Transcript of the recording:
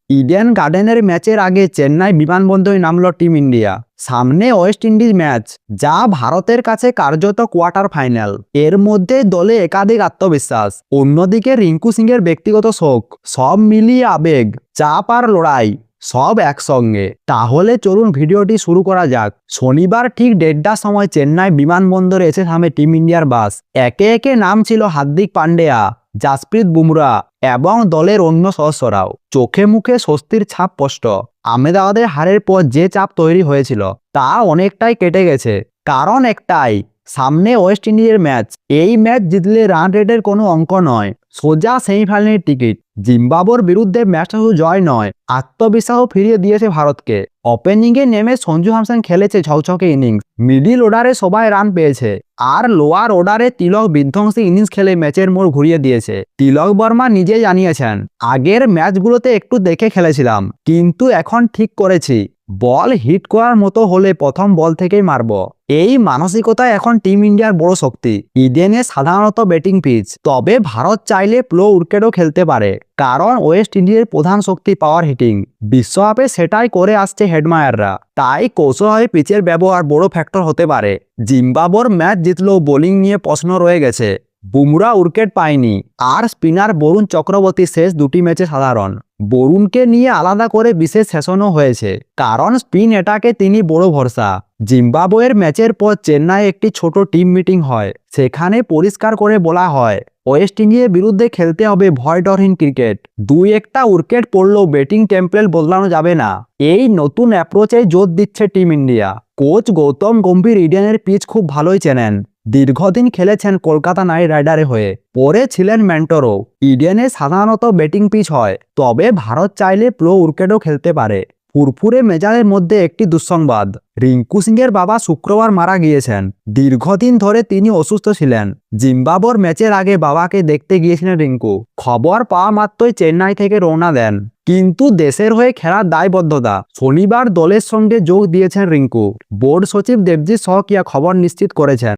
Eden গার্ডেনের ম্যাচের আগে চেন্নাই বিমানবন্দরে নামলো টিম ইন্ডিয়া। সামনে ওয়েস্ট ইন্ডিজ ম্যাচ, যা ভারতের কাছে কার্যত কোয়ার্টার ফাইনাল। এর মধ্যে দলে একাধিক আত্মবিশ্বাস, অন্যদিকে রিঙ্কু সিংয়ের ব্যক্তিগত শোক। সব মিলিয়ে আবেগ, চাপ আর লড়াই সব একসঙ্গে। তাহলে চলুন ভিডিওটি শুরু করা যাক। শনিবার ঠিক 1:30টার সময় চেন্নাই বিমানবন্দরে এসে থামে টিম ইন্ডিয়ার বাস। একে একে নাম ছিল হার্দিক পান্ডিয়া, জাসপ্রীত বুমরা এবং দলের অন্য সদস্যরাও। চোখে মুখে স্বস্তির ছাপ স্পষ্ট। আহমেদাবাদের হারের পর যে চাপ তৈরি হয়েছিল তা অনেকটাই কেটে গেছে। কারণ একটাই, সামনে ওয়েস্ট ইন্ডিজের ম্যাচ। এই ম্যাচ জিতলে রান রেটের কোনো অঙ্ক নয়, সোজা সেমিফাইনালের টিকিট। জিম্বাবুয়ের বিরুদ্ধে ম্যাচটা শুধু জয় নয়, আত্মবিশ্বাসও ফিরিয়ে দিয়েছে ভারতকে। ওপেনিংয়ে নেমে সঞ্জু স্যামসন খেলেছে ঝকঝকে ইনিংস। মিডিল অর্ডারে সবাই রান পেয়েছে, আর লোয়ার অর্ডারে তিলক বিধ্বংসী ইনিংস খেলে ম্যাচের মোড় ঘুরিয়ে দিয়েছে। তিলক বর্মা নিজে জানিয়েছেন, আগের ম্যাচগুলোতে একটু দেখে খেলেছিলাম, কিন্তু এখন ঠিক করেছি বল হিট করার মতো হলে প্রথম বল থেকেই মারব। এই মানসিকতা এখন টিম ইন্ডিয়ার বড় শক্তি। ইডেনে সাধারণত ব্যাটিং পিচ, তবে ভারত চাইলে প্লো উইকেটও খেলতে পারে, কারণ ওয়েস্ট ইন্ডিজের প্রধান শক্তি পাওয়ার হিটিং। বিশ্বকাপে সেটাই করে আসছে হেডমায়াররা, তাই কৌশলভাবে পিচের ব্যবহার বড় ফ্যাক্টর হতে পারে। জিম্বাবুয়ের ম্যাচ জিতলেও বোলিং নিয়ে প্রশ্ন রয়ে গেছে। বুমরা উইকেট পায়নি, আর স্পিনার বরুণ চক্রবর্তী শেষ দুটি ম্যাচে সাধারণ। বরুণকে নিয়ে আলাদা করে বিশেষ সেশনও হয়েছে, কারণ স্পিন অ্যাটাকে তিনি বড় ভরসা। জিম্বাবুয়ের ম্যাচের পর চেন্নাই একটি ছোট টিম মিটিং হয়। সেখানে পরিষ্কার করে বলা হয়, ওয়েস্ট ইন্ডিজের বিরুদ্ধে খেলতে হবে ভয়ডরহীন ক্রিকেট। দুই একটা উইকেট পড়লেও ব্যাটিং টেমপ্লেট বদলানো যাবে না। এই নতুন অ্যাপ্রোচে জোর দিচ্ছে team India. Coach Gautam Gambhir ইডেনের pitch খুব ভালোই চেনেন। দীর্ঘদিন খেলেছেন কলকাতা নাইট রাইডারে হয়ে, পরে ছিলেন ম্যান্টোরও। ইডেনে সাধারণত ব্যাটিং পিচ হয়, তবে ভারত চাইলে প্লো উইকেটও খেলতে পারে। ফুরফুরে মেজাজের মধ্যে একটি দুঃসংবাদ, রিঙ্কু সিংয়ের বাবা শুক্রবার মারা গিয়েছেন। দীর্ঘদিন ধরে তিনি অসুস্থ ছিলেন। জিম্বাবুয়ের ম্যাচের আগে বাবাকে দেখতে গিয়েছিলেন রিঙ্কু। খবর পাওয়া মাত্রই চেন্নাই থেকে রওনা দেন, কিন্তু দেশের হয়ে খেলার দায়বদ্ধতা। শনিবার দলের সঙ্গে যোগ দিয়েছেন রিঙ্কু। বোর্ড সচিব দেবজিৎ সহকিয়া খবর নিশ্চিত করেছেন।